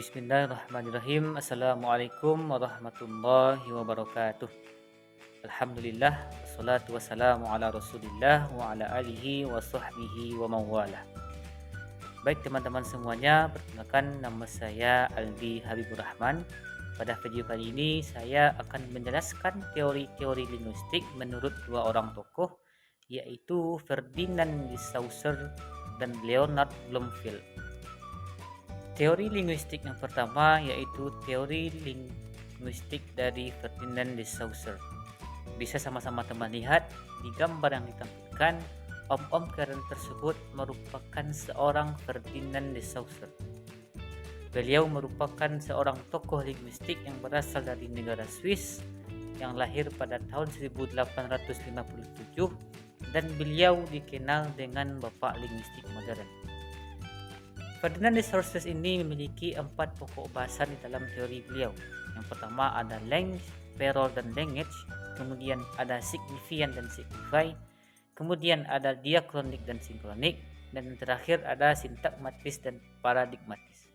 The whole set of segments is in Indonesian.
Bismillahirrahmanirrahim. Assalamualaikum warahmatullahi wabarakatuh. Alhamdulillah, wassalatu wassalamu ala Rasulillah wa ala alihi wa sahbihi wa mawalah. Baik teman-teman semuanya, perkenalkan nama saya Aldi Habibur Rahman. Pada video kali ini saya akan menjelaskan teori-teori linguistik menurut dua orang tokoh, yaitu Ferdinand de Saussure dan Leonard Bloomfield. Teori linguistik yang pertama yaitu teori linguistik dari Ferdinand de Saussure. Bisa sama-sama teman lihat di gambar yang ditampilkan, om-om keren tersebut merupakan seorang Ferdinand de Saussure. Beliau merupakan seorang tokoh linguistik yang berasal dari negara Swiss yang lahir pada tahun 1857 dan beliau dikenal dengan bapak linguistik modern. Ferdinand de Saussure ini memiliki 4 pokok bahasan di dalam teori beliau. Yang pertama ada language, parole, dan language, kemudian ada signifian dan signify, kemudian ada diakronik dan sinkronik, dan terakhir ada sintagmatis dan paradigmatis.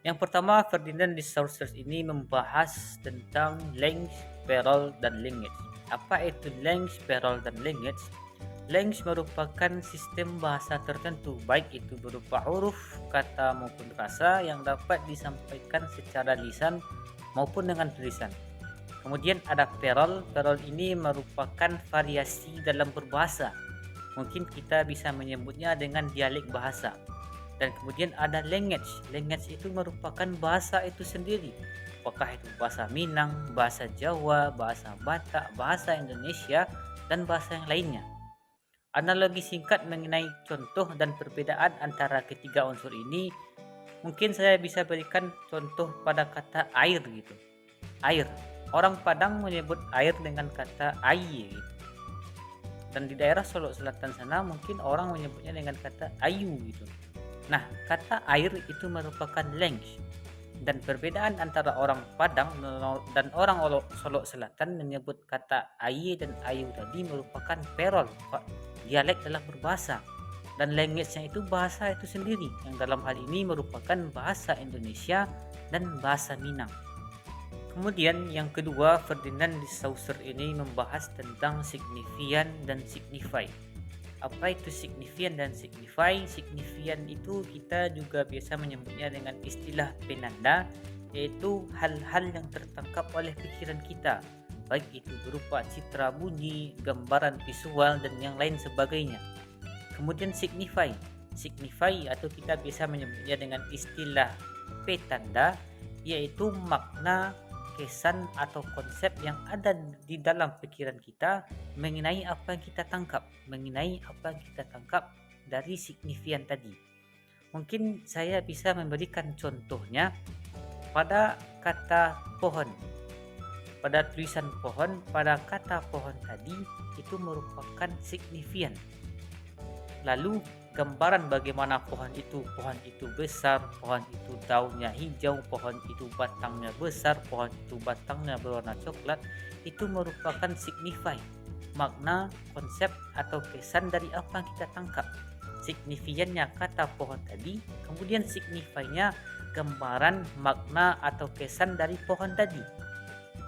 Yang pertama, Ferdinand de Saussure ini membahas tentang language, parole, dan language. Apa itu language, parole, dan language? Language merupakan sistem bahasa tertentu, baik itu berupa huruf, kata maupun rasa yang dapat disampaikan secara lisan maupun dengan tulisan. Kemudian ada parole. Parole ini merupakan variasi dalam berbahasa. Mungkin kita bisa menyebutnya dengan dialek bahasa. Dan kemudian ada language. Language itu merupakan bahasa itu sendiri. Apakah itu bahasa Minang, bahasa Jawa, bahasa Batak, bahasa Indonesia, dan bahasa yang lainnya. Analogi singkat mengenai contoh dan perbedaan antara ketiga unsur ini, mungkin saya bisa berikan contoh pada kata air gitu. Air. Orang Padang menyebut air dengan kata air. Dan di daerah Solo Selatan sana mungkin orang menyebutnya dengan kata ayu gitu. Nah, kata air itu merupakan language. Dan perbedaan antara orang Padang dan orang Solo Selatan menyebut kata air dan ayu tadi merupakan parole, dialek dalam berbahasa. Dan language-nya itu bahasa itu sendiri, yang dalam hal ini merupakan bahasa Indonesia dan bahasa Minang. Kemudian yang kedua, Ferdinand de Saussure ini membahas tentang signifian dan signify. Apa itu signifian dan signify? Signifian itu kita juga biasa menyebutnya dengan istilah penanda, yaitu hal-hal yang tertangkap oleh pikiran kita, baik itu berupa citra bunyi, gambaran visual, dan yang lain sebagainya. Kemudian signify. Signify atau kita biasa menyebutnya dengan istilah petanda, yaitu makna, kesan atau konsep yang ada di dalam pikiran kita mengenai apa yang kita tangkap, dari signifian tadi. Mungkin saya bisa memberikan contohnya pada kata pohon. Pada tulisan pohon, pada kata pohon tadi itu merupakan signifian. Lalu gambaran bagaimana pohon itu besar, pohon itu daunnya hijau, pohon itu batangnya besar, pohon itu batangnya berwarna coklat, itu merupakan signify, makna, konsep atau kesan dari apa yang kita tangkap. Signifiannya kata pohon tadi, kemudian signify-nya gambaran, makna atau kesan dari pohon tadi.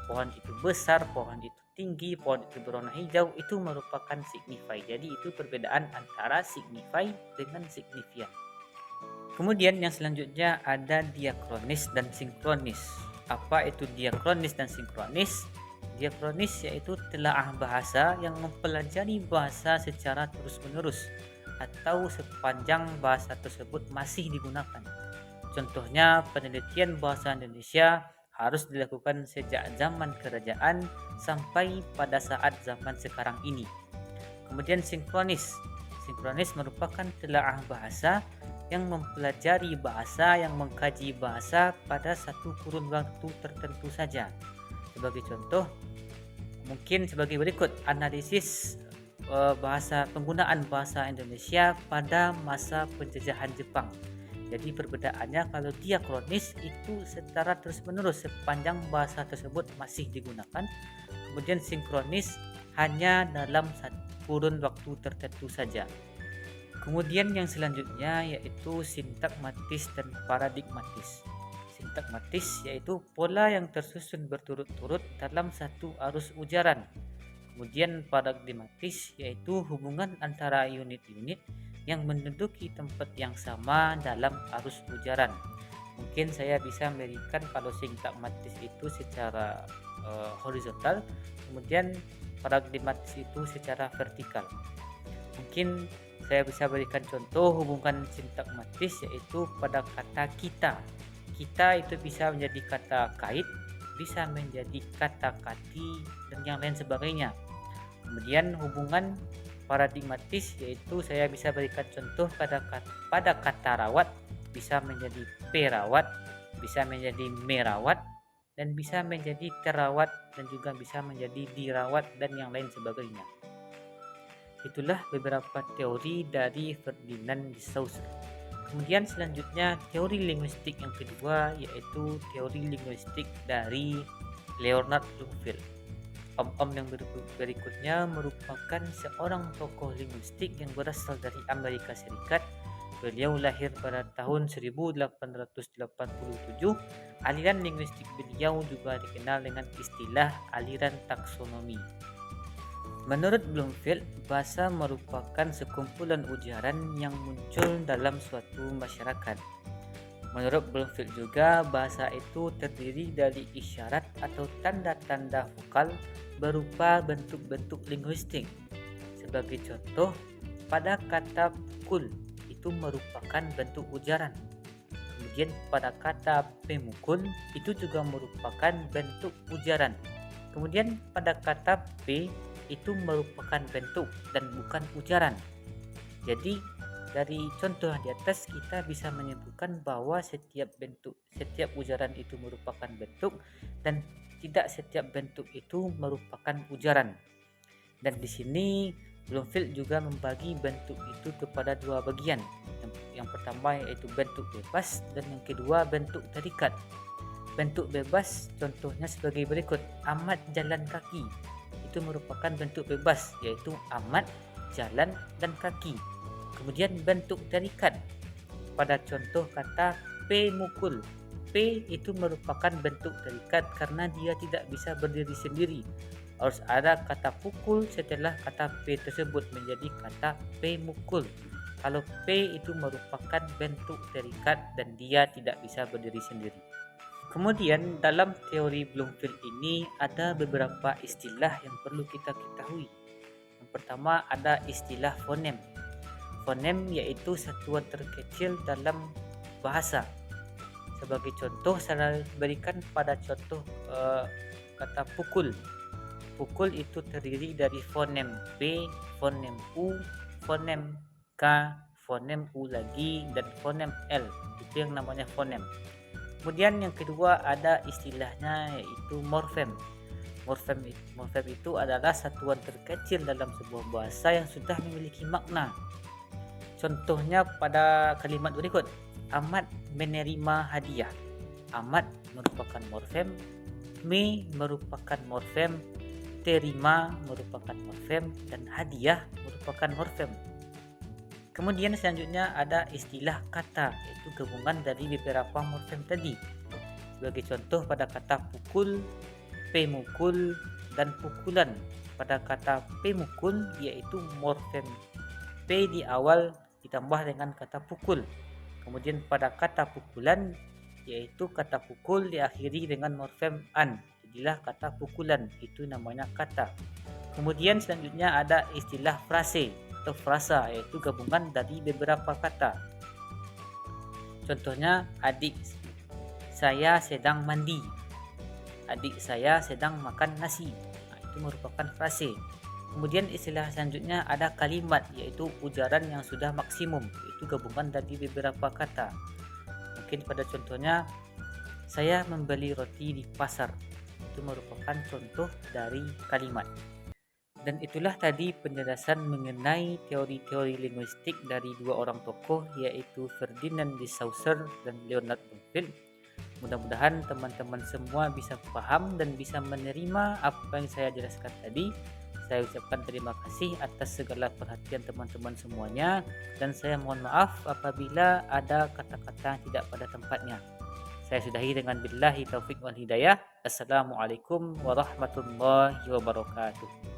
Pohon itu besar, pohon itu tinggi, pohon itu berwarna hijau, itu merupakan signify. Jadi itu perbedaan antara signify dengan signifian. Kemudian yang selanjutnya ada diakronis dan sinkronis. Apa itu diakronis dan sinkronis? Diakronis yaitu telaah bahasa yang mempelajari bahasa secara terus-menerus atau sepanjang bahasa tersebut masih digunakan. Contohnya penelitian bahasa Indonesia harus dilakukan sejak zaman kerajaan sampai pada saat zaman sekarang ini. Kemudian sinkronis. Sinkronis merupakan telaah bahasa yang mempelajari bahasa, yang mengkaji bahasa pada satu kurun waktu tertentu saja. Sebagai contoh, mungkin sebagai berikut analisis penggunaan bahasa Indonesia pada masa penjajahan Jepang. Jadi perbedaannya kalau diakronis itu secara terus-menerus sepanjang bahasa tersebut masih digunakan. Kemudian sinkronis hanya dalam satu kurun waktu tertentu saja. Kemudian yang selanjutnya yaitu sintagmatis dan paradigmatis. sintagmatis yaitu pola yang tersusun berturut-turut dalam satu arus ujaran. Kemudian paradigmatis yaitu hubungan antara unit-unit yang menduduki tempat yang sama dalam arus ujaran. Mungkin saya bisa memberikan kalau sintagmatis itu secara horizontal, kemudian paradigmatis itu secara vertikal. Mungkin saya bisa berikan contoh hubungan sintagmatis yaitu pada kata kita. Kita itu bisa menjadi kata kait, bisa menjadi kata kati, dan yang lain sebagainya. Kemudian hubungan paradigmatis yaitu saya bisa berikan contoh pada kata rawat, bisa menjadi perawat, bisa menjadi merawat, dan bisa menjadi terawat, dan juga bisa menjadi dirawat, dan yang lain sebagainya. Itulah beberapa teori dari Ferdinand de Saussure. Kemudian selanjutnya teori linguistik yang kedua yaitu teori linguistik dari Leonard Bloomfield. Om-om yang berikutnya merupakan seorang tokoh linguistik yang berasal dari Amerika Serikat. Beliau lahir pada tahun 1887. Aliran linguistik beliau juga dikenal dengan istilah aliran taksonomi. Menurut Bloomfield, bahasa merupakan sekumpulan ujaran yang muncul dalam suatu masyarakat. Menurut Bloomfield juga, bahasa itu terdiri dari isyarat atau tanda-tanda vokal berupa bentuk-bentuk linguistik. Sebagai contoh, pada kata pukul itu merupakan bentuk ujaran. Kemudian pada kata pemukul itu juga merupakan bentuk ujaran. Kemudian pada kata p itu merupakan bentuk dan bukan ujaran. Jadi dari contoh di atas kita bisa menyimpulkan bahwa setiap ujaran itu merupakan bentuk dan tidak setiap bentuk itu merupakan ujaran. Dan di sini Bloomfield juga membagi bentuk itu kepada dua bagian. Yang pertama yaitu bentuk bebas dan yang kedua bentuk terikat. Bentuk bebas contohnya sebagai berikut: amat jalan kaki. Itu merupakan bentuk bebas yaitu amat, jalan, dan kaki. Kemudian bentuk terikat pada contoh kata P mukul. P itu merupakan bentuk terikat karena dia tidak bisa berdiri sendiri. Harus ada kata pukul setelah kata P tersebut menjadi kata P mukul. Kalau P itu merupakan bentuk terikat dan dia tidak bisa berdiri sendiri. Kemudian dalam teori Bloomfield ini ada beberapa istilah yang perlu kita ketahui. Yang pertama ada istilah fonem. Fonem yaitu satuan terkecil dalam bahasa. Sebagai contoh saya berikan pada contoh kata pukul. Pukul itu terdiri dari fonem P, fonem U, fonem K, fonem U lagi, dan fonem L. Itu yang namanya fonem. Kemudian yang kedua ada istilahnya yaitu morfem. Morfem itu adalah satuan terkecil dalam sebuah bahasa yang sudah memiliki makna. Contohnya pada kalimat berikut: amat menerima hadiah. Amat merupakan morfem, me merupakan morfem, terima merupakan morfem, dan hadiah merupakan morfem. Kemudian selanjutnya ada istilah kata, yaitu gabungan dari beberapa morfem tadi. Sebagai contoh pada kata pukul, pemukul, dan pukulan. Pada kata pemukul yaitu morfem P di awal ditambah dengan kata pukul. Kemudian pada kata pukulan yaitu kata pukul diakhiri dengan morfem an. Jadilah kata pukulan, itu namanya kata. Kemudian selanjutnya ada istilah frase atau frasa, yaitu gabungan dari beberapa kata. Contohnya, adik saya sedang mandi, adik saya sedang makan nasi. Itu merupakan frase. Kemudian istilah selanjutnya ada kalimat, yaitu ujaran yang sudah maksimum, yaitu gabungan dari beberapa kata. Mungkin pada contohnya, saya membeli roti di pasar. Itu merupakan contoh dari kalimat. Dan itulah tadi penjelasan mengenai teori-teori linguistik dari dua orang tokoh, yaitu Ferdinand de Saussure dan Leonard Bloomfield. Mudah-mudahan teman-teman semua bisa paham dan bisa menerima apa yang saya jelaskan tadi. Saya ucapkan terima kasih atas segala perhatian teman-teman semuanya, dan saya mohon maaf apabila ada kata-kata yang tidak pada tempatnya. Saya sudahi dengan billahi taufik wal hidayah. Assalamualaikum warahmatullahi wabarakatuh.